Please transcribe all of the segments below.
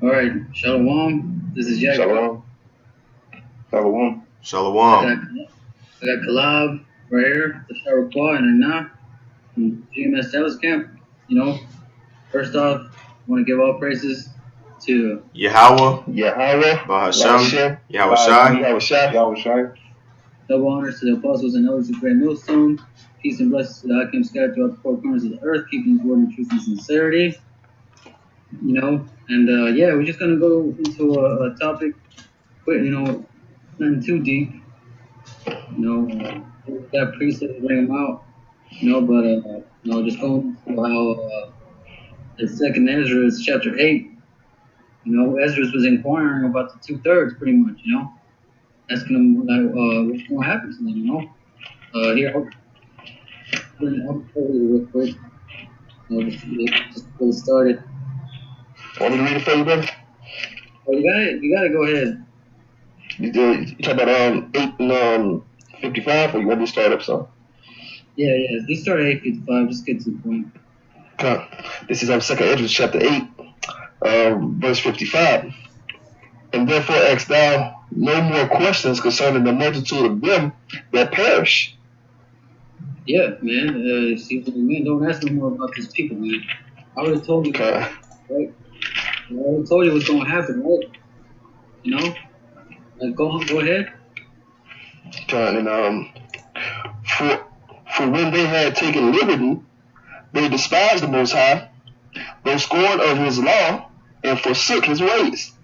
All right, Shalom. This is Jack. Shalom. Shalom. I Shalom. got I got Kalab right here, the Sharapah and Anna from GMS Dallas Camp. First off, I want to give all praises to Yahweh, Yahweh. Bahasham, Bahashem. Yahweh Shai. Yahweh Shai. double honors to the apostles and elders of Great Millstone. Peace and blessings to the Hakim scattered throughout the four corners of the earth, keeping his word in truth and sincerity. Yeah, we're just gonna go into a topic, but nothing too deep. Got precepts to bring them out. Just going through how the second Ezra is chapter 8. Ezra was inquiring about the 2/3 pretty much. Asking him what's going to happen to them. Here I'll tell you real quick. Just get it started. Want me to read it for you, brother? Oh, you got to go ahead. You talk about 8 and 55, or you want me to start up some? Yeah. You start at 8:55. Just get to the point. Okay. This is Second Ezra chapter 8, verse 55. And therefore ask thou no more questions concerning the multitude of them that perish. Yeah, man. Man, don't ask no more about these people, man. I already told you, Okay. right? I already told you what's going to happen, right? Go ahead. Okay. And for when they had taken liberty, they despised the Most High, they scorned of His law, and forsook His ways.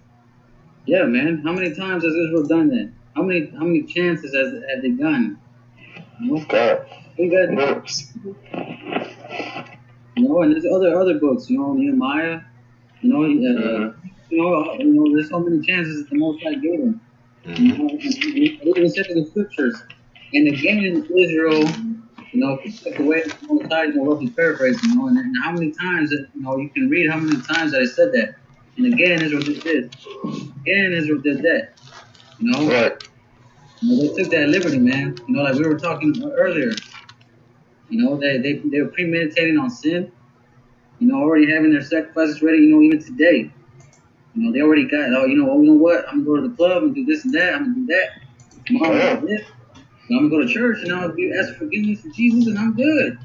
Yeah, man. How many times has Israel done that? How many chances have they done? Okay. We got and there's other books. Nehemiah. There's so many chances that the Most High gave them. It even said in the scriptures, and again Israel, took away the Most High. Roughly paraphrasing, and how many times that you can read how many times that I said that, and again Israel did this, again Israel did that. Right. They took that liberty, man. Like we were talking earlier. They were premeditating on sin. Already having their sacrifices ready. Even today. They already got. You know what? I'm gonna go to the club and do this and that. I'm gonna do that. Tomorrow I'm gonna do this. I'm gonna go to church and I'll ask for forgiveness for Jesus and I'm good.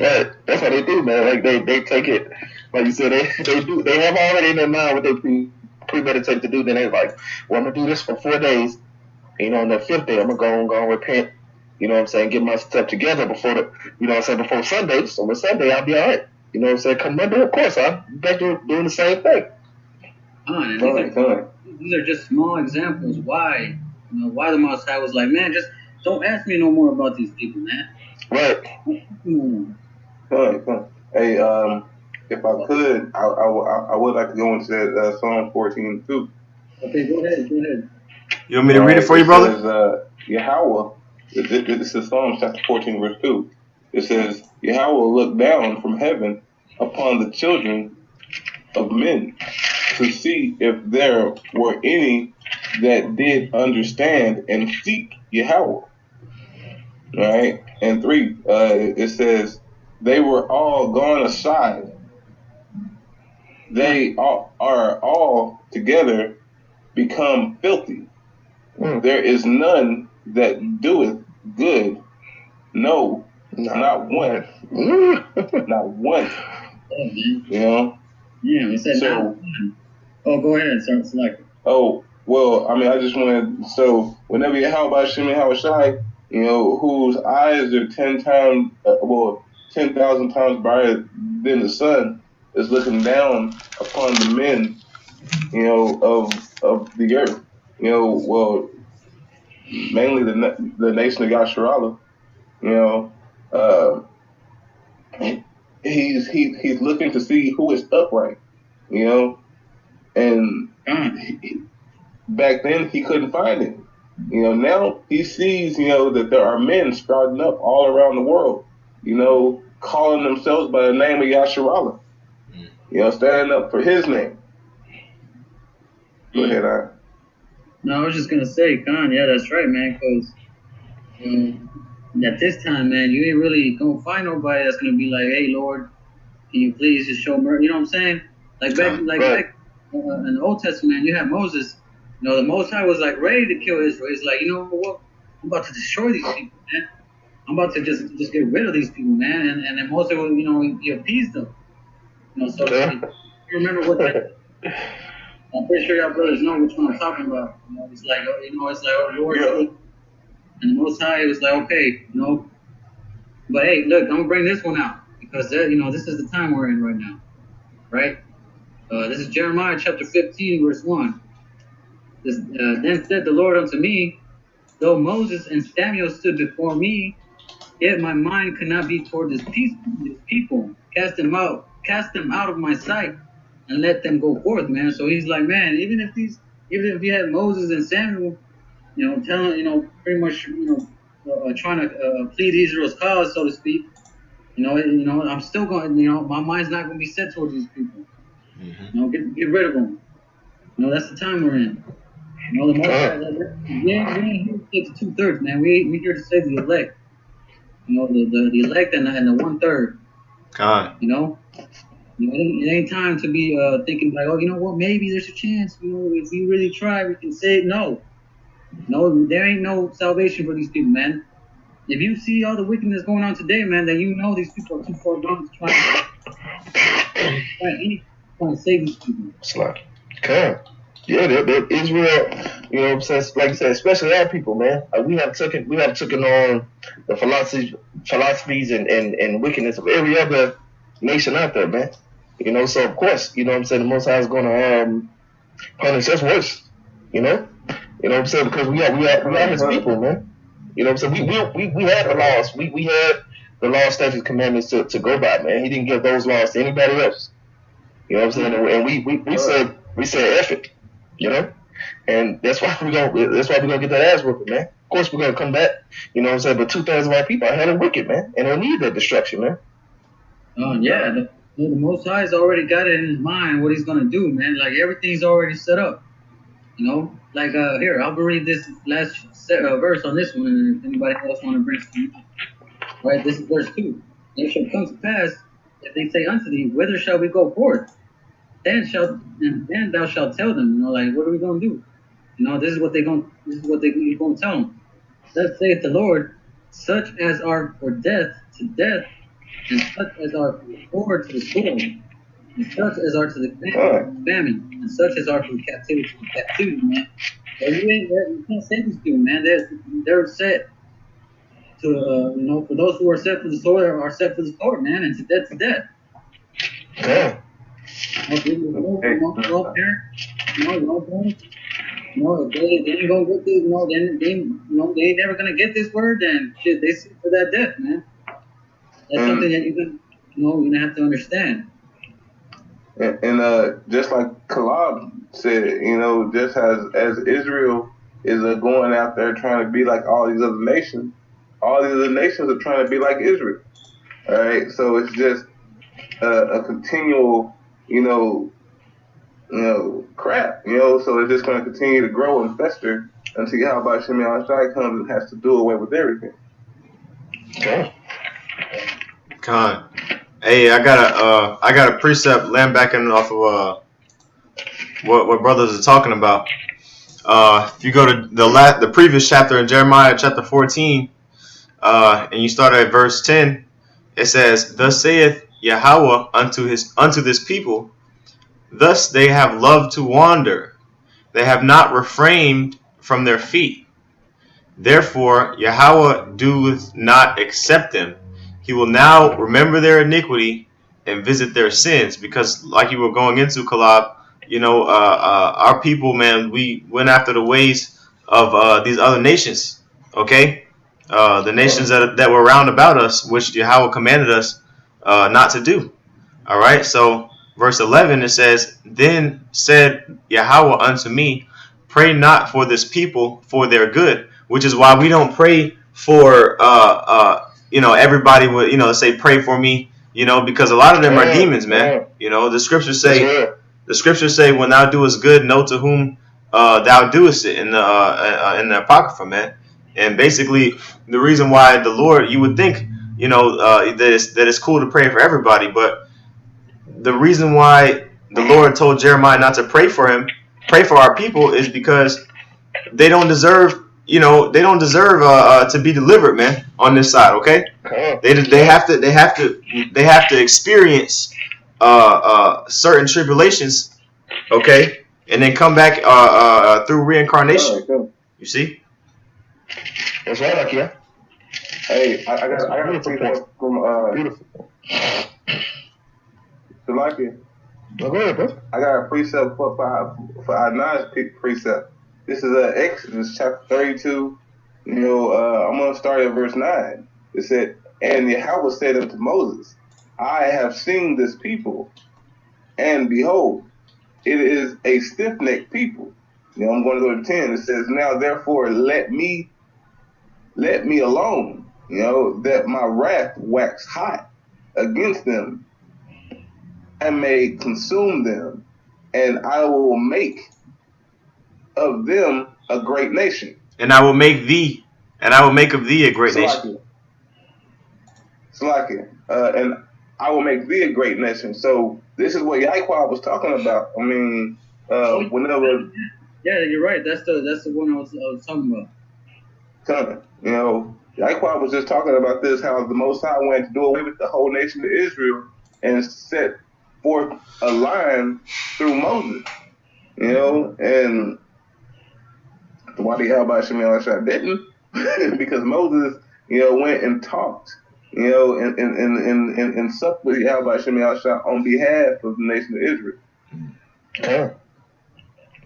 Right. That's how they do, man. Like they take it, like you said, they have already in their mind what they premeditate to do. Then they're like, well, I'm gonna do this for 4 days. On the 5th day, I'm gonna go and repent. You know what I'm saying? Get my stuff together before before Sunday. So on Sunday, I'll be all right. You know what I'm saying? Come Monday, of course, I'm back to doing the same thing. These are just small examples. Why? Why the Most High was like, man, just don't ask me no more about these people, man. Right. Hey, if I could, I would like to go into that Psalm 14 too. Okay, go ahead. You want me to read it for you, brother? It says, Yahweh, this is Psalm chapter 14, verse 2. It says, Yahweh looked down from heaven upon the children of men to see if there were any that did understand and seek Yahweh. Right? And 3, it says, they were all gone aside. They are all together become filthy. There is none that doeth good. No, not one. Not one. Yeah, it said not one. Oh, go ahead, select. Oh, well, I just want to, so whenever you how about Shimon Hawashai, whose eyes are 10,000 times brighter than the sun, is looking down upon the men, of the earth. Mainly the nation of Yasharala. He's looking to see who is upright. And back then he couldn't find it. Now he sees, that there are men sprouting up all around the world, calling themselves by the name of Yasharala, standing up for his name. Go ahead, No, I was just going to say, Khan, yeah, that's right, man, because at this time, man, you ain't really going to find nobody that's going to be like, hey, Lord, can you please just show mercy? You know what I'm saying? Back in the Old Testament, you have Moses. You know, the Most High was like ready to kill Israel. He's like, you know what? I'm about to destroy these people, man. I'm about to just get rid of these people, man. And then Moses, you know, he appeased them. You know, so if you remember what that. I'm pretty sure y'all brothers know which one I'm talking about. You know, it's like, oh Lord, and the Most High was like, okay, you know, but hey, look, I'm gonna bring this one out because you know this is the time we're in right now, right? This is Jeremiah chapter 15, verse 1. Then said the Lord unto me, though Moses and Samuel stood before me, yet my mind could not be toward this people. Cast them out of my sight, and let them go forth, man. So he's like, man, even if you had Moses and Samuel, you know, telling, you know, pretty much, you know, trying to plead Israel's cause, so to speak, you know, I'm still going, you know, my mind's not going to be set towards these people. You know, get rid of them. You know, that's the time we're in. You know, the most we ain't here to save the 2/3, man. We here to save the elect. You know, the elect and the 1/3. God. You know, it ain't time to be thinking like, oh, you know what, maybe there's a chance. You know, if we really try, we can save. No, there ain't no salvation for these people, man. If you see all the wickedness going on today, man, then you know these people are too far gone to try to save these people. Slap. Okay. Yeah, that Israel, you know what I'm saying? Like you said, especially our people, man. We have taken on the philosophies and wickedness of every other nation out there, man. You know, so of course, you know what I'm saying, the Most High is gonna punish us worse. You know what I'm saying, because we are His people, man. You know what I'm saying? We had the laws. We had the law, statutes, commandments to go by, man. He didn't give those laws to anybody else. You know what I'm saying? And we said F it, you know? And that's why we're gonna get that ass whooping, man. Of course we're gonna come back, you know what I'm saying? But 2/3 of our people are hella wicked, man. And they need that destruction, man. Oh yeah, the Most High's already got it in his mind what he's gonna do, man. Like everything's already set up. You know, like here, I'll read this last verse on this one, and if anybody else want to bring something up. Right, this is verse 2. It shall come to pass if they say unto thee, whither shall we go forth? Then thou shalt tell them, you know, like, what are we gonna do? You know, this is what you're gonna tell them. Thus saith the Lord, such as are for death to death, and such as are for the sword to the sword, and such as are to the famine, and such as are from captivity to captivity, man. So you can't say these people, man. They're set to, you know, for those who are set for the sword are set for the sword, man, and to death to death. Yeah. If they ain't gonna get this, they ain't never gonna get this word, then shit, they sit for that death, man. That's something that you're gonna have to understand. And just like Kalab said, you know, just as Israel is going out there trying to be like all these other nations are trying to be like Israel. All right, so it's just a continual, you know, crap, you know. So it's just going to continue to grow and fester until Yahweh Shem Shai comes and has to do away with everything. Okay. God. Hey, I got a precept backing off of what brothers are talking about. If you go to the previous chapter in Jeremiah chapter 14, and you start at verse 10, it says, "Thus saith Yahweh unto this people, thus they have loved to wander, they have not refrained from their feet. Therefore Yahweh doeth not accept them. He will now remember their iniquity and visit their sins." Because, like you were going into, Kalab, you know, our people, man, we went after the ways of these other nations. Okay, the nations that were round about us, which Yahweh commanded us not to do. All right, so verse 11, it says, "Then said Yahweh unto me, pray not for this people for their good," which is why we don't pray for you know, everybody would, you know, say pray for me, you know, because a lot of them are demons, man. You know, the scriptures say when thou doest good, know to whom thou doest it in the Apocrypha, man. And basically, the reason why the Lord, you would think, you know, that it's cool to pray for everybody, but the reason why the Lord told Jeremiah not to pray for our people, is because they don't deserve, they don't deserve to be delivered, man, on this side. Okay, they have to experience certain tribulations, okay, and then come back through reincarnation. You see? That's right, yeah. Hey, I got a precept from Beautiful. Salaki. Go ahead, bro. I got a precept for Adnan's precept. This is Exodus chapter 32. I'm going to start at verse 9. It said, "And Yahweh said unto Moses, I have seen this people, and behold, it is a stiff-necked people." I'm going to go to 10. It says, "Now therefore let me alone, that my wrath wax hot against them, and may consume them, and I will make of them a great nation. And I will make of thee a great nation." Slakia. And I will make thee a great nation. So this is what Yahweh was talking about. I mean, whenever. Yeah, you're right. That's the one I was talking about. Yahweh was just talking about this, how the Most High went to do away with the whole nation of Israel and set forth a line through Moses. And why the hell about Shemuel didn't? Because Moses, went and talked, and supped with Yahweh Shemuel on behalf of the nation of Israel. Yeah.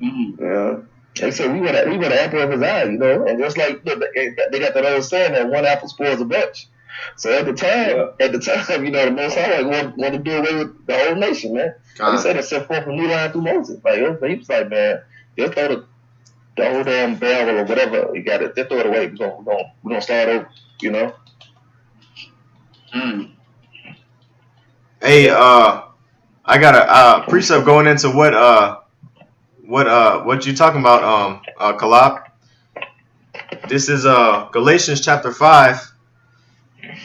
Mm-hmm. Yeah. And so we were the apple of his eye, and just like they got that old saying that one apple spoils a bunch. So at the time, the Most High wanted to do away with the whole nation, man. Like he said, it set forth a new line through Moses. Like he was like, man, just throw the whole damn barrel or whatever you got it, just throw it away. We're gonna start over, Hey, I got a precept going into what you talking about, Kalab. This is Galatians chapter 5,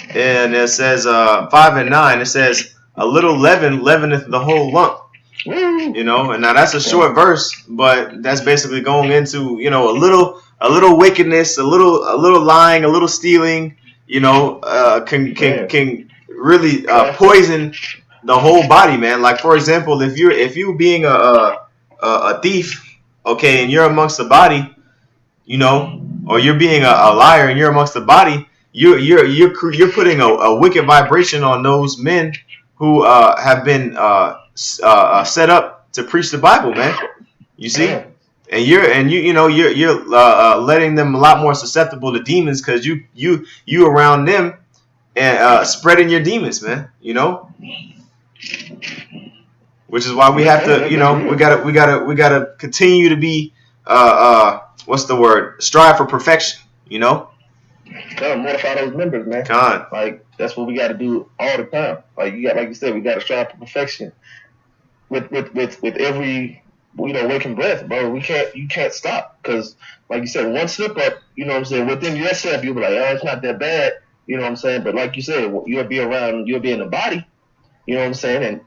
and it says 5 and 9. It says, "A little leaven leaveneth the whole lump." And now that's a short verse, but that's basically going into a little wickedness, a little lying, a little stealing, can really poison the whole body, man. Like, for example, if you being a thief, okay, and you're amongst the body, or you're being a liar and you're amongst the body, you're putting a wicked vibration on those men who have been set up to preach the Bible, man. You see, and you're letting them a lot more susceptible to demons because you around them and spreading your demons, man. Which is why we have to, we gotta continue to be, what's the word? Strive for perfection, Mortify those members, man. Like that's what we got to do all the time. Like you said, we got to strive for perfection. With every waking breath, bro. You can't stop because, like you said, one slip up, within yourself, you'll be like, oh, it's not that bad, But like you said, you'll be in the body, and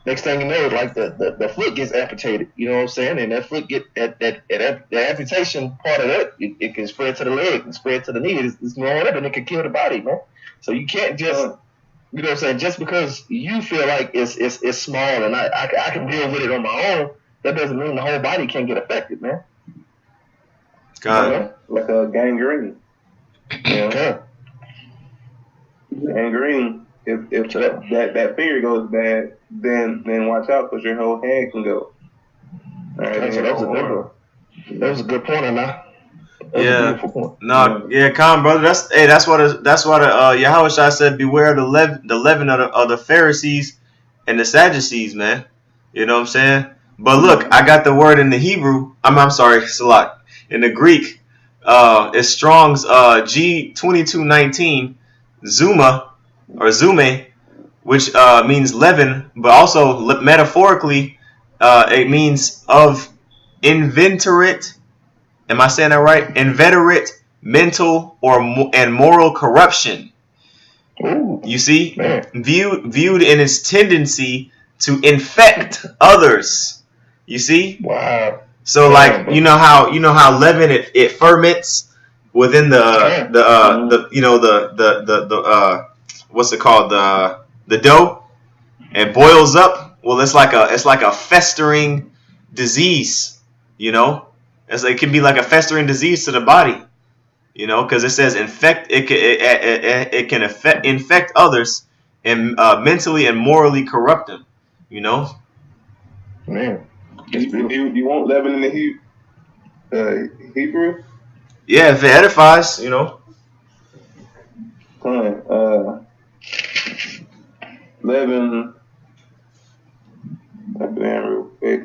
next thing you know, like the foot gets amputated, and that foot the amputation part of that, it can spread to the leg, and spread to the knee, it's going up, and it can kill the body, man. So you can't just, just because you feel like it's small and I can deal with it on my own, that doesn't mean the whole body can't get affected, man. Like a gangrene. Gangrene. If that finger goes bad, then watch out because your whole hand can go. All right, that was a good point, Anna. Con brother. That's what Yahweh Shai said. Beware of the leaven of the Pharisees and the Sadducees, man. You know what I'm saying? But look, I got the word in the Hebrew. I'm sorry, Salat. In the Greek, it's Strong's G2219, Zuma or Zume, which means leaven, but also metaphorically, it means of inveterate. Am I saying that right? Inveterate mental and moral corruption. Ooh, you see, man. viewed in its tendency to infect others. You see? Wow. So like you know how leaven it ferments within the what's it called, the dough, and boils up. Well, it's like a festering disease. You know, it can be like a festering disease to the body. You know, because it says infect. It can infect others and mentally and morally corrupt them. You know. Man, that's beautiful. You want leaven in the Hebrew? Yeah, if it edifies, you know. Leaven. Type it in real quick.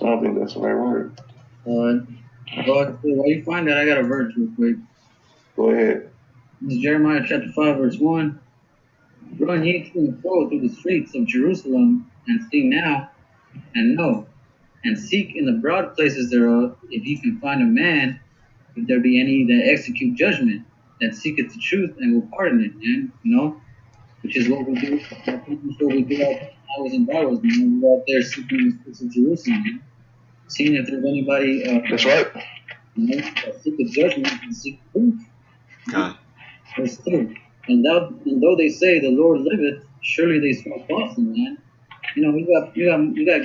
I don't think that's the right word. While you find that, I got a verse real quick. Go ahead. This is Jeremiah chapter 5, verse 1. Run ye to and fro through the streets of Jerusalem, and see now, and know, and seek in the broad places thereof, if ye can find a man, if there be any that execute judgment, that seeketh the truth and will pardon it, man. You know, which is what we do. That's what we do out hours and hours, man. We're out there seeking the streets of Jerusalem, man. Seeing if there's anybody. That's right. You know, that seek the judgment and seek truth. God. Verse 2. And though they say the Lord liveth, surely they swear falsely, man. You know, you got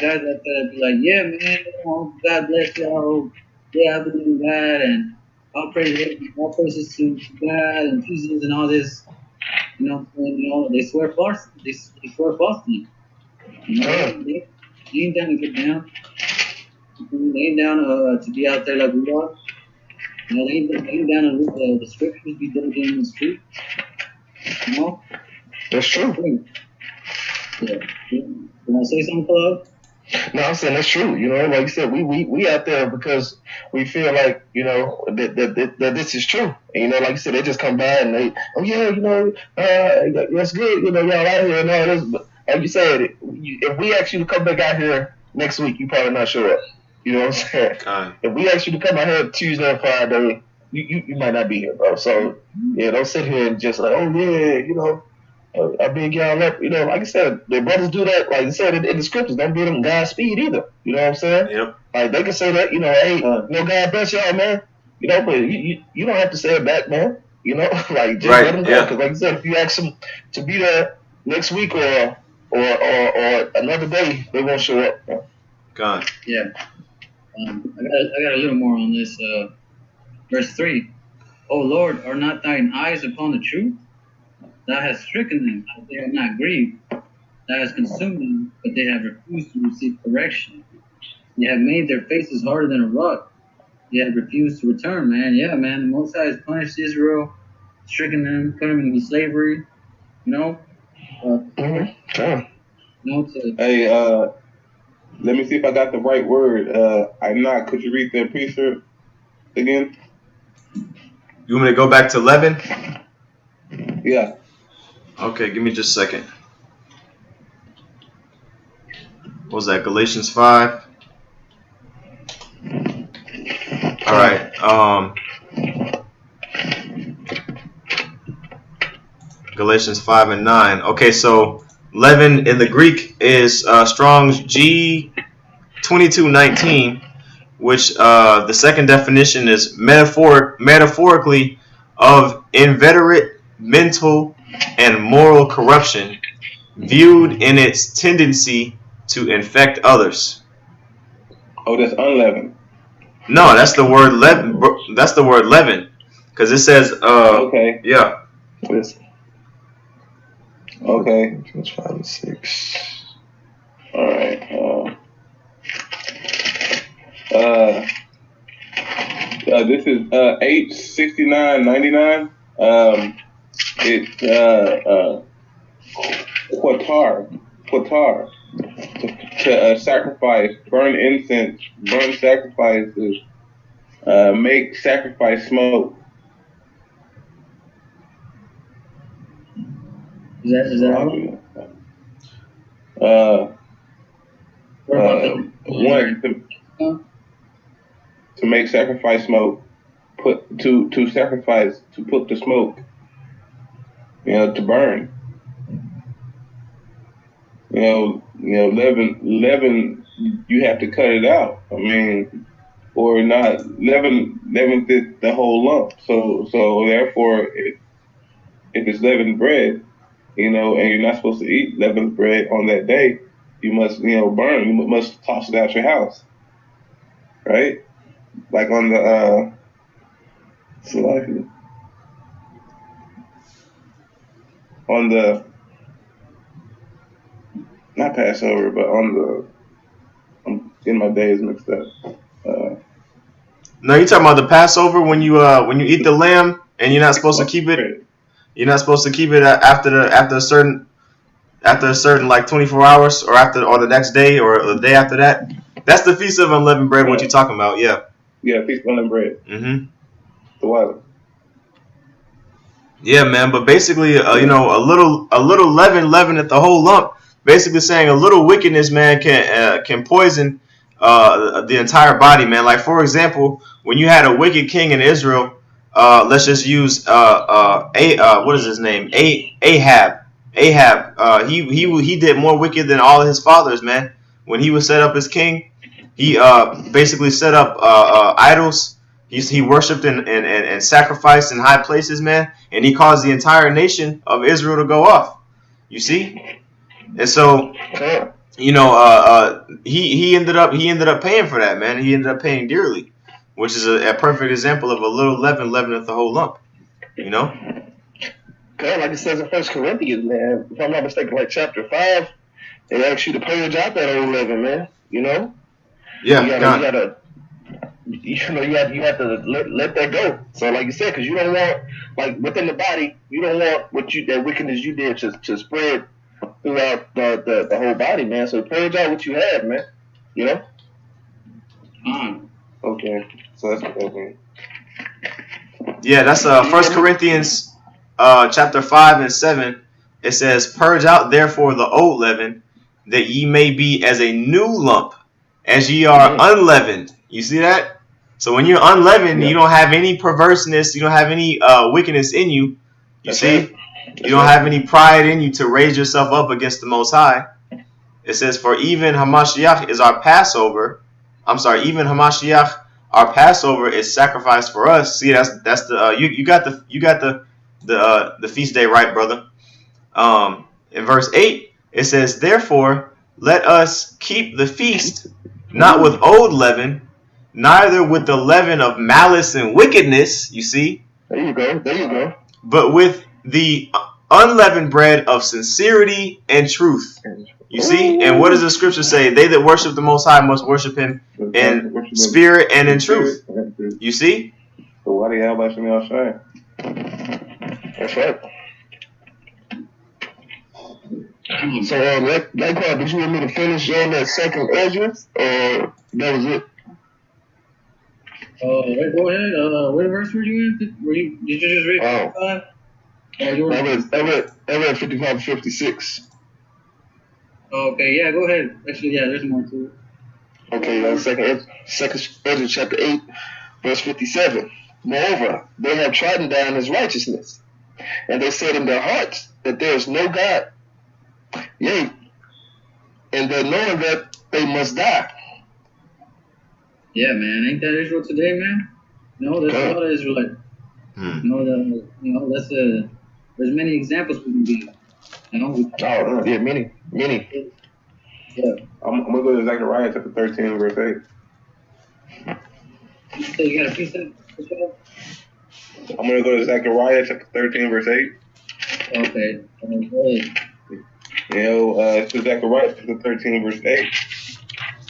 guys out there that be like, yeah, man, you know, God bless y'all. Yeah, I believe in God, and all praises to God and Jesus and all this. You know, they swear falsely. They swear falsely. You know, they ain't down to get down. They ain't down to be out there like we are. You know, they ain't down to read the scriptures, be diligent in the street. You know? That's true. Yeah. You want to say something, Claude? No, I'm saying that's true. You know, like you said, we out there because we feel like, you know, that this is true. And, you know, like you said, they just come by and they, oh yeah, you know, that's good. You know, y'all out here and all this. But like you said, if we ask you to come back out here next week, you probably not show up. You know what I'm saying? If we ask you to come out here Tuesday or Friday, you might not be here, bro. So yeah, don't sit here and just like, oh yeah, you know, I big y'all up. You know, like I said, the brothers do that. Like I said in the scriptures, don't give them Godspeed either. You know what I'm saying? Yep. Like they can say that, you know, hey, you know, God bless y'all, man. You know, but you don't have to say it back, man. You know, like just let them go. Because like I said, if you ask them to be there next week or another day, they won't show up. Man. God. Yeah. I got a little more on this. Verse 3. O Lord, are not thine eyes upon the truth? Thou hast stricken them, but they are not grieved. Thou hast consumed them, but they have refused to receive correction. You have made their faces harder than a rock. You have refused to return, man. Yeah, man. The Most High has punished Israel, stricken them, put them into slavery. You know. Hey, let me see if I got the right word. I'm not. Could you read the precept again? You want me to go back to 11? Yeah. Okay, give me just a second. What was that? Galatians 5? Alright. Galatians 5 and 9. Okay, so leaven in the Greek is Strong's G2219, which the second definition is metaphorically of inveterate mental and moral corruption, viewed in its tendency to infect others. Oh, that's unleavened. No, that's the word leaven. That's the word leaven, because it says. Okay. Yeah. Okay. That's 5 and 6. All right. This is H6999. It's Qatar to sacrifice, burn incense, burn sacrifices, make sacrifice smoke. Is that one to make sacrifice smoke, to sacrifice, to put the smoke. to burn. Leaven, you have to cut it out. I mean, or not leaven fit the whole lump. So therefore, if it's leavened bread, and you're not supposed to eat leavened bread on that day, you must, burn. You must toss it out your house, right? Like on the Salaki, on the not Passover, but on the I'm getting my days mixed up. No, you talking about the Passover when you eat the lamb and you're not supposed to keep it. Bread. You're not supposed to keep it after a certain like 24 hours or the next day or the day after that. That's the feast of unleavened bread. What you talking about? Yeah. Yeah, feast of unleavened bread. Mhm. The water. Yeah, man. But basically, a little leaven leaveneth the whole lump. Basically saying a little wickedness, man, can poison the entire body, man. Like for example, when you had a wicked king in Israel, let's just use what is his name? Ahab. Ahab. He did more wicked than all of his fathers, man. When he was set up as king, he basically set up idols. He worshipped and sacrificed in high places, man, and he caused the entire nation of Israel to go off. You see, and so he ended up paying for that, man. He ended up paying dearly, which is a perfect example of a little leaven leaveneth the whole lump. You know. Okay, like it says in First Corinthians, man. If I'm not mistaken, like chapter 5, it asks you to purge out that old leaven, man. Yeah. You have to let that go. So like you said, because you don't want, like within the body, you don't want that wickedness you did to spread throughout the whole body, man. So purge out what you have, man. You know. Okay, so that's what that means. Yeah, that's First Corinthians chapter 5 and 7. It says, "Purge out therefore the old leaven, that ye may be as a new lump, as ye are unleavened." You see that? So when you're unleavened, you don't have any perverseness, you don't have any wickedness in you. You see? Right. You don't have any pride in you to raise yourself up against the Most High. It says, "For even Hamashiach is our Passover." I'm sorry, even Hamashiach, our Passover, is sacrificed for us. See, that's the you got the feast day right, brother. In verse 8, it says, "Therefore, let us keep the feast, not with old leaven, neither with the leaven of malice and wickedness," you see, There you go. "but with the unleavened bread of sincerity and truth." You see? And what does the scripture say? They that worship the Most High must worship Him in spirit and in truth. You see? So why do you have like y'all shine? That's right. So, Lakewell, did you want me to finish on that second Esdras, or that was it? Go ahead. What verse were you in? Did you just read 55? I read 55 and 56. Okay, yeah, go ahead. Actually, yeah, there's more to it. Okay, second Esdras chapter 8, verse 57. Moreover, they have trodden down his righteousness, and they said in their hearts that there is no God. Yea, and that knowing that they must die. Yeah, man, ain't that Israel today, man? No, that's a lot of Israelite. That's there's many examples we can give. Yeah, many. Yeah. I'm gonna go to Zechariah chapter 13, verse 8. You say you got a piece of I'm gonna go to Zechariah chapter 13, verse 8. Okay. Go ahead. It's Zechariah chapter 13, verse 8.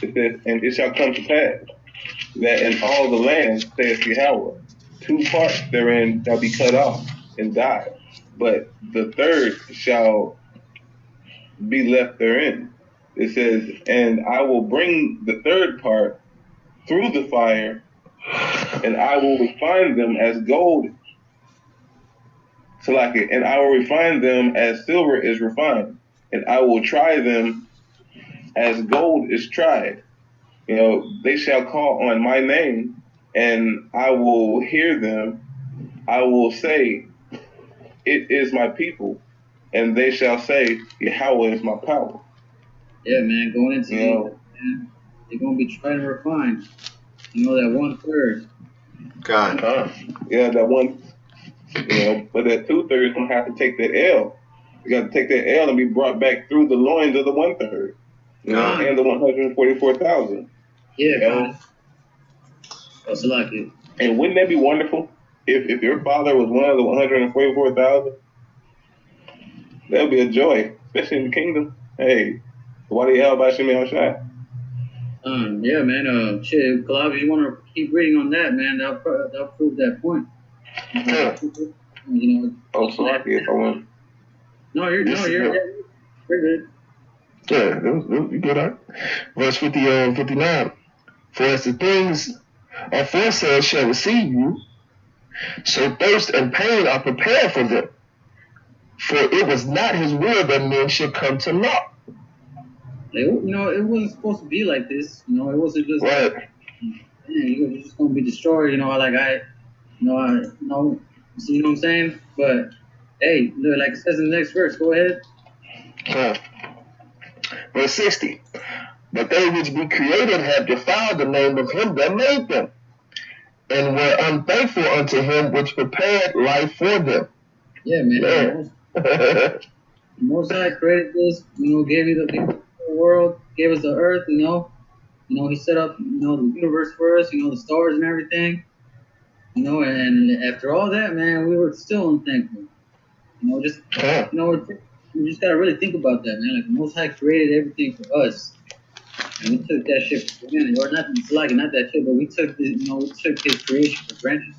It says, "And it shall come to pass that in all the land, saith Yahweh, 2 parts therein shall be cut off and die, but the third shall be left therein." It says, "And I will bring the third part through the fire, and I will refine them as gold." And I will refine them as silver is refined, and I will try them as gold is tried. They shall call on my name, and I will hear them. I will say, it is my people, and they shall say, Yahweh is my power. Yeah, man, going into man, they're gonna be trying to refine. You know that 1/3. God. Yeah, that one. But that 2/3 gonna have to take that L. You got to take that L and be brought back through the loins of the 1/3. And the 144,000. Yeah, God. That's lucky. And wouldn't that be wonderful if your father was one of the 144,000? That would be a joy, especially in the kingdom. Hey, why do you have about Shimei Shai? Yeah, man. Shit, Colabi, you want to keep reading on that, man? That'll prove that point. Oh, sorry if I want. No, you're good. Yeah, you good, huh? Verse 59. For as the things aforesaid shall receive you, so thirst and pain are prepared for them. For it was not his will that men should come to naught. It wasn't supposed to be like this. It wasn't just right. Man, you're just gonna be destroyed. See, you know what I'm saying? But hey, like it says in the next verse. Go ahead. Verse 60. But they which be created have defiled the name of him that made them, and were unthankful unto him which prepared life for them. Yeah, man. The Most High created this, gave you the world, gave us the earth, he set up, the universe for us, the stars and everything, and after all that, man, we were still unthankful. We just gotta really think about that, man. Like the Most High created everything for us. And we took that shit for granted, or not that shit, but we took his creation for granted,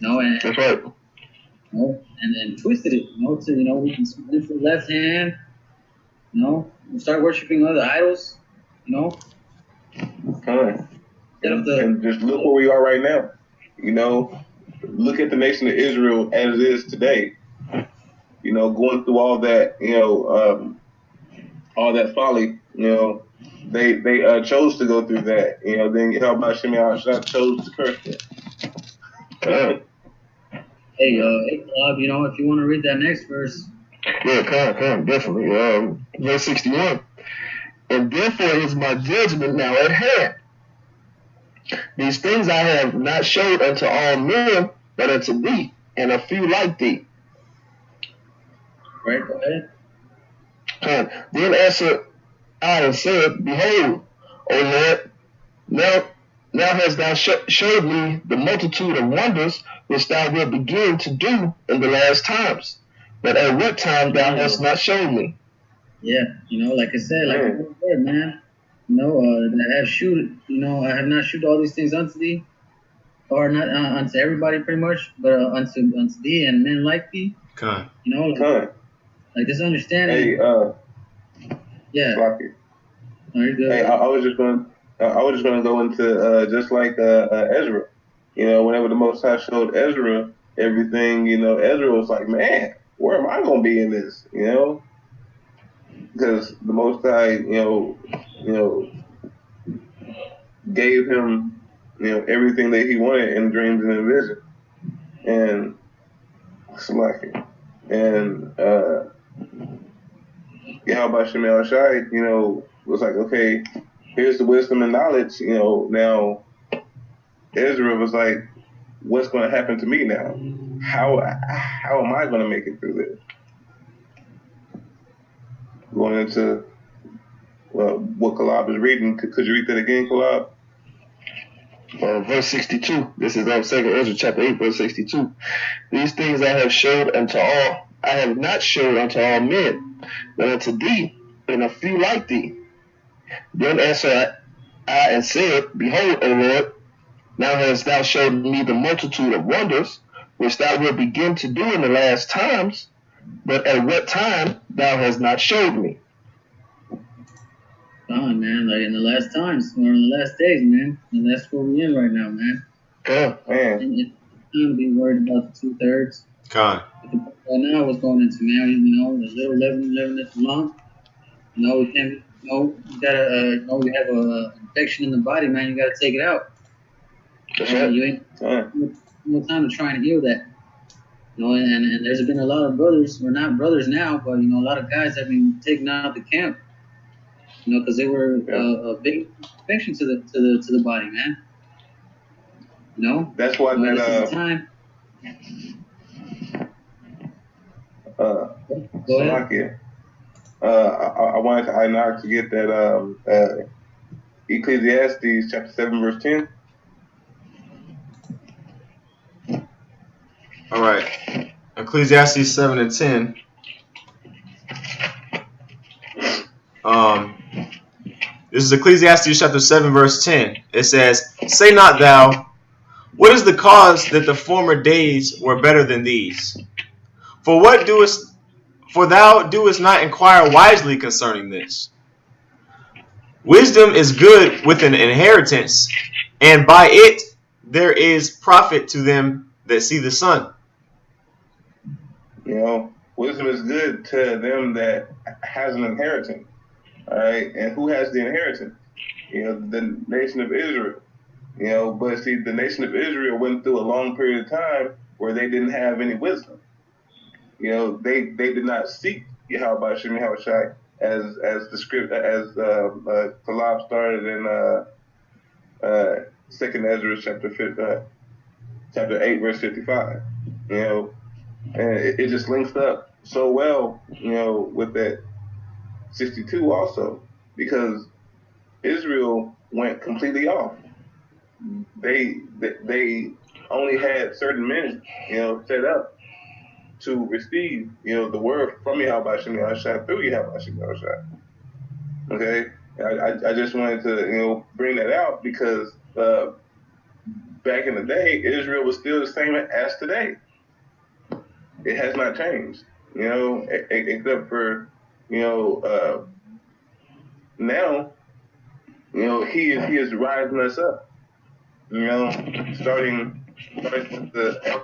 and that's right. And twisted it, to we can swing to the left hand, we start worshiping other idols, And just look where we are right now. Look at the nation of Israel as it is today. Going through all that, all that folly. They chose to go through that. Then how about Shimei chose to curse them. Hey, Club, if you want to read that next verse. Yeah, come, definitely. Verse 61. And therefore is my judgment now at hand. These things I have not showed unto all men, but unto thee, and a few like thee. Right, go ahead. Then answered I and said, Behold, O Lord, now hast thou showed me the multitude of wonders which thou wilt begin to do in the last times. But at what time thou hast not shown me? Yeah, like I said, man. I have not shewed all these things unto thee, or not unto everybody, pretty much, but unto thee and men like thee. Okay. Like this understanding. Hey, yeah. No, you're good. Hey, I was just gonna go into just like Ezra. Whenever the Most High showed Ezra everything, Ezra was like, man, where am I gonna be in this? Because the Most High, gave him, everything that he wanted in dreams and in vision, and Yahweh Shemel Shai, was like, okay, here's the wisdom and knowledge. Now Ezra was like, what's going to happen to me now? How am I going to make it through this? Going into what Kalab is reading. Could you read that again, Kalab? Verse 62. This is 2 Ezra chapter 8, verse 62. These things I have showed unto all. I have not showed unto all men, but unto thee, and a few like thee. Then answered I and said, Behold, O Lord, now hast thou showed me the multitude of wonders, which thou wilt begin to do in the last times, but at what time thou hast not showed me. Fine, man. Like in the last times, or in the last days, man. And that's where we're in right now, man. Yeah, man. And it's time to be worried about the 2/3. God. Right now, what's going into, man? The little living this month. We can't. You gotta. We have a infection in the body, man. You gotta take it out. That's right. You ain't no time to try and heal that. And there's been a lot of brothers, we're not brothers now, but a lot of guys have been taken out of the camp, because they were a big infection to the body, man. That's why this is the time. Go ahead. I wanted Enoch to get that Ecclesiastes chapter 7 verse 10. All right. Ecclesiastes 7 and 10. This is Ecclesiastes chapter 7 verse 10. It says, "Say not thou, what is the cause that the former days were better than these? For thou doest not inquire wisely concerning this. Wisdom is good with an inheritance, and by it there is profit to them that see the sun." Wisdom is good to them that has an inheritance. All right, and who has the inheritance? The nation of Israel. But see, the nation of Israel went through a long period of time where they didn't have any wisdom. They did not seek Yahweh as the script, as Talab started in Second Ezra chapter 8 verse 55. And it just links up so well, with that 62 also, because Israel went completely off. They only had certain men, set up to receive, the word from Yahweh through Yahweh. Okay, I just wanted to, bring that out because back in the day, Israel was still the same as today. It has not changed, except for, now, he is rising us up, starting with the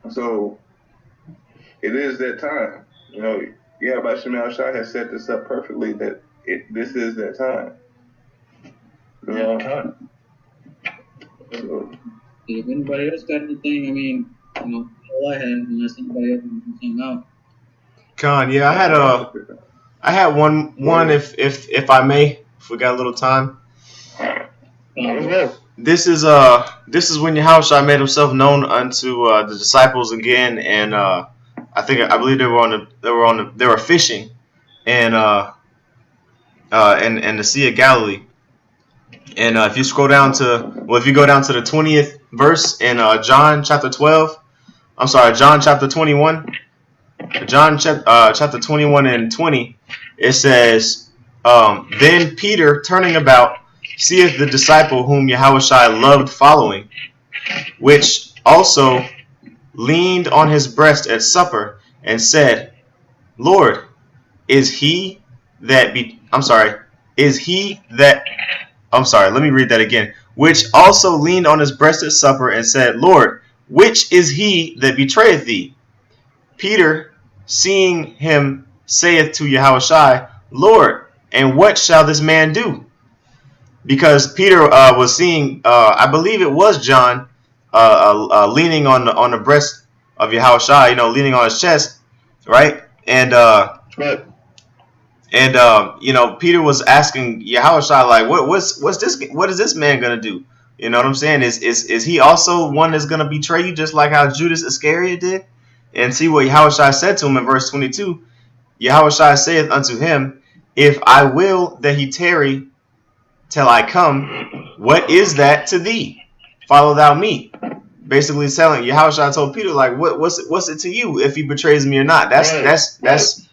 so it is that time, Yahweh Shai has set this up perfectly that this is that time, So, if anybody else got anything, all I had, unless anybody else came out. Con, yeah, I had one if I may, if we got a little time. This is when Yahushua made himself known unto the disciples again, and I believe they were fishing and the Sea of Galilee. And if you go down to the 20th verse in John chapter 21. John chapter 21 and 20, it says, "Then Peter, turning about, seeth the disciple whom Yahushua loved following, which also leaned on his breast at supper, and said, Lord, let me read that again. Which also leaned on his breast at supper, and said, Lord, which is he that betrayeth thee? Peter, seeing him, saith to Yahushua, Lord, and what shall this man do?" Because Peter was seeing, I believe it was John, leaning on the breast of Yahushua, leaning on his chest, right? And Peter was asking Yahushua, like, what is this man gonna do? You know what I'm saying? Is he also one that's gonna betray you, just like how Judas Iscariot did? And see what Yahushua said to him in verse 22. Yahushua saith unto him, If I will that he tarry till I come, what is that to thee? Follow thou me. Basically telling Yahushua told Peter, like, what's it to you if he betrays me or not? That's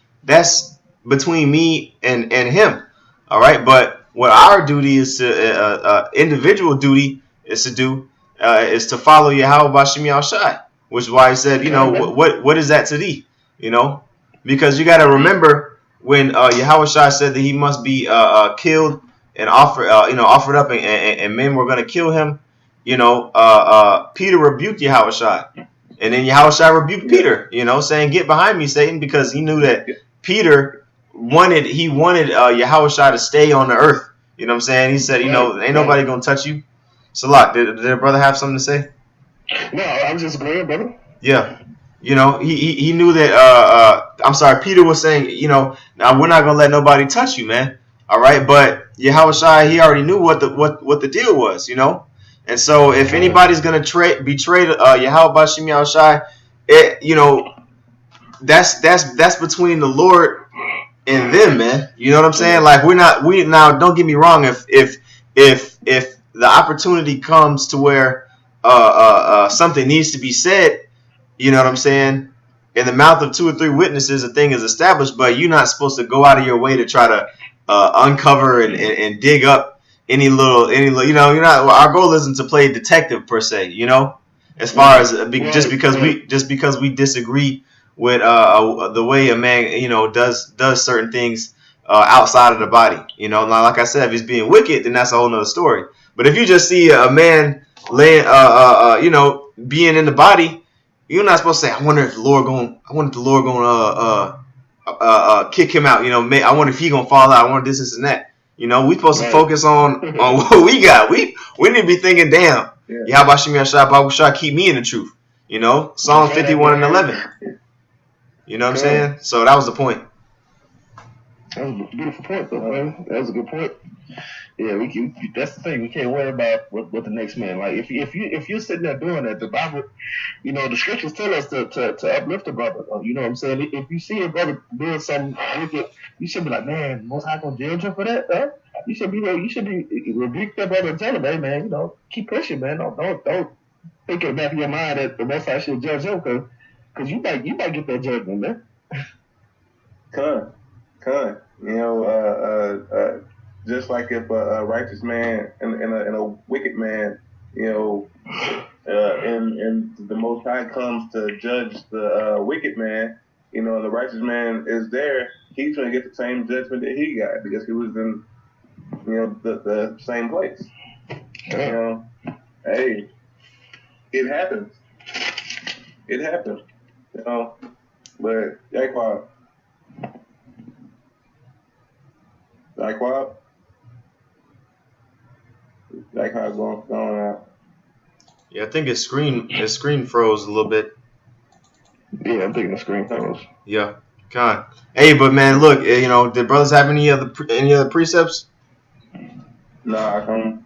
between me and him. All right, but what our duty is to individual duty is to do is to follow Yahweh Bashim Yahushua, which is why he said, what is that to thee? Because you got to remember when Yahushua said that he must be killed and offered up, and men were going to kill him. Peter rebuked Yahushua, and then Yahushua rebuked Peter, saying, "Get behind me, Satan," because he knew that Peter wanted Yahushua to stay on the earth. You know what I'm saying? He said, ain't nobody gonna touch you. Salak, did their brother have something to say? No, I was just agreeing, brother. Yeah. He knew that I'm sorry, Peter was saying, now we're not gonna let nobody touch you, man. All right, but Yahushua, he already knew what the deal was, And so if anybody's gonna betray Yahweh Bashim Yahushua, that's between the Lord and them, man. You know what I'm saying? Like we now don't get me wrong, if the opportunity comes to where something needs to be said, you know what I'm saying? In the mouth of 2 or 3 witnesses, a thing is established, but you're not supposed to go out of your way to try to uncover and dig up any little, you're not. Our goal isn't to play detective per se, as far as just because we disagree with the way a man, does certain things outside of the body, Now, like I said, if he's being wicked, then that's a whole nother story. But if you just see a man laying, being in the body, you're not supposed to say, I wonder if the Lord going kick him out. I wonder if he gonna fall out. I wonder this and that. We supposed to focus on what we got. We need to be thinking, damn, how about Shemi Shah keep me in the truth? Psalm 51 and 11. You know what I'm saying? So that was the point. That was a beautiful point, though, man. That was a good point. Yeah, that's the thing. We can't worry about what the next man. Like if you're sitting there doing that, the Bible, the scriptures tell us to uplift a brother. You know what I'm saying? If you see a brother doing something wicked, you should be like, man, Most High gonna judge him for that. Huh? You should be rebuke that brother and tell him, hey, man, keep pushing, man. Don't think in the back of your mind that the Most High should judge him because you might get that judgment, man. Con. Just like if a righteous man and a wicked man, and the Most High comes to judge the wicked man, and the righteous man is there, he's going to get the same judgment that he got because he was in, the same place. Hey, it happens. But Yaquab. Like how it's going out. Yeah, I think his screen froze a little bit. Yeah, I'm thinking the screen froze. Yeah, kind. Hey, but man, look, did brothers have any other precepts? Nah, I can't.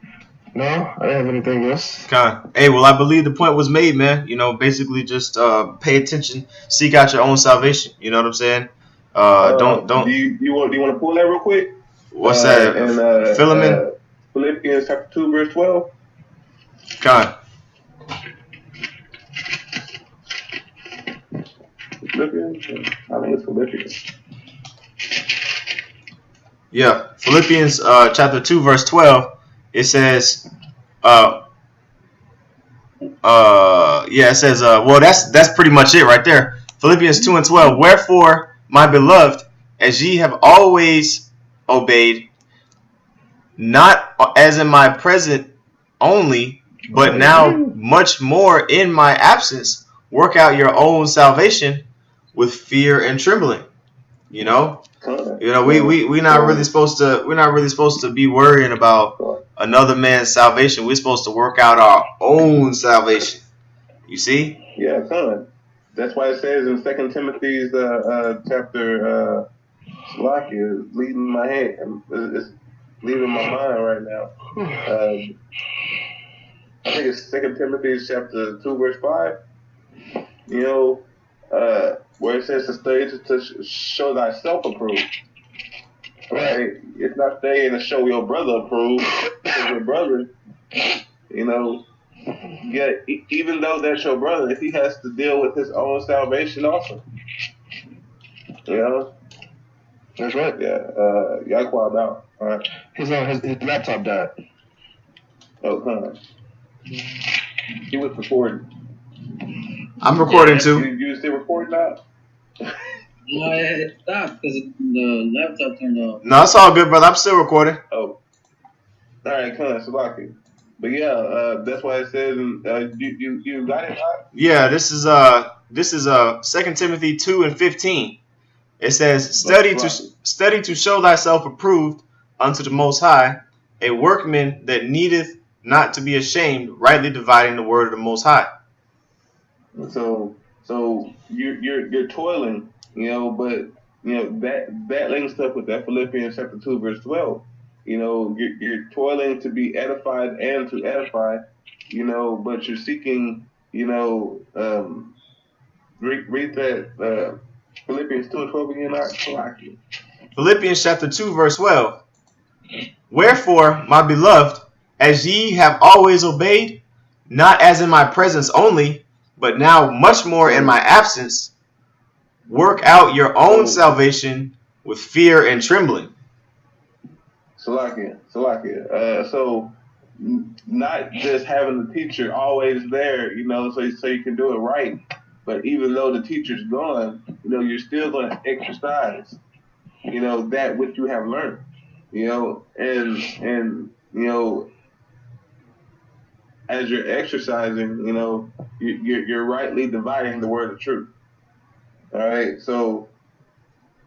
No, I didn't have anything else. Kind. Hey, well, I believe the point was made, man. Basically just pay attention, seek out your own salvation. You know what I'm saying? Don't. Do you want to pull that real quick? What's that? Philemon. Philippians chapter 2, verse 12. God. Philippians? I think it's Philippians. Yeah, Philippians chapter 2, verse 12. It says, it says, well, that's pretty much it right there. Philippians 2 and 12. Wherefore, my beloved, as ye have always obeyed, not as in my present only, but now much more in my absence, work out your own salvation with fear and trembling. We're not really supposed to be worrying about another man's salvation. We're supposed to work out our own salvation. You see? Yeah, son. That's why it says in 2 Timothy's chapter, Slovakia, is leading my head. It's leaving my mind right now. I think it's 2 Timothy chapter 2, verse 5. Where it says to study to show thyself approved. Right? It's not studying to show your brother approved. Because your brother, even though that's your brother, he has to deal with his own salvation also. That's right. Yeah. Yaquab out. All right. His laptop died. Oh, come on. He was recording. I'm recording too. You still recording now? No, it stopped because the laptop turned off. No, it's all good, brother. I'm still recording. Oh. All right, come on, Salaki. But yeah, that's why it says you got it, right? Yeah, this is 2 Timothy 2 and 15. It says, study to show thyself approved unto the Most High, a workman that needeth not to be ashamed, rightly dividing the word of the Most High. So you're toiling, but that links up with that Philippians chapter 2 verse 12. You're toiling to be edified and to edify, but you're seeking, read that Philippians 2:12 again. I like it. Philippians chapter 2, verse 12. Wherefore, my beloved, as ye have always obeyed, not as in my presence only, but now much more in my absence, work out your own salvation with fear and trembling. Salakia. So not just having the teacher always there, so you can do it right, but even though the teacher's gone, you're still going to exercise, that which you have learned, and as you're exercising, you're rightly dividing the word of truth. All right, so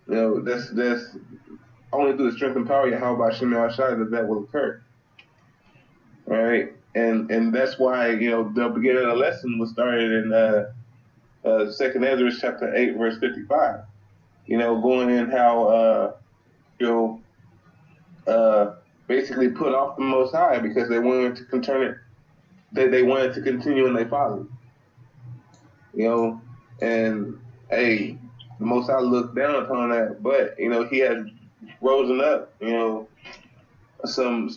that's only through the strength and power of Yahweh Hashem Yahushua that will occur. All right, and that's why the beginning of the lesson was started in Second Ezra chapter 8 verse 55. Going in how you'll basically put off the Most High because they wanted to they wanted to continue in their folly. And hey, the Most High looked down upon that, but he had risen up, some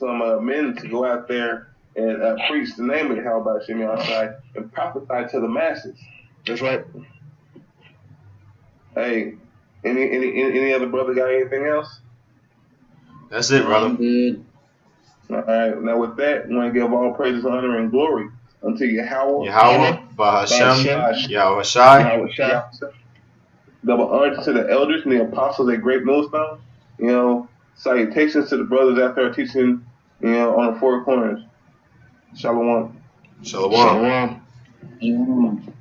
men to go out there and preach the name of the Yahweh Shem outside and prophesy to the masses. That's right. Hey, any other brother got anything else? That's it, brother. I'm good. All right. Now with that, I want to give all praises, honor, and glory unto Yahweh, Bahashem, Yahushai. Yahweh. Double honor to the elders and the apostles at Great Millstone. Salutations to the brothers after our teaching, on the four corners. Shalom. Shalom. Shalom.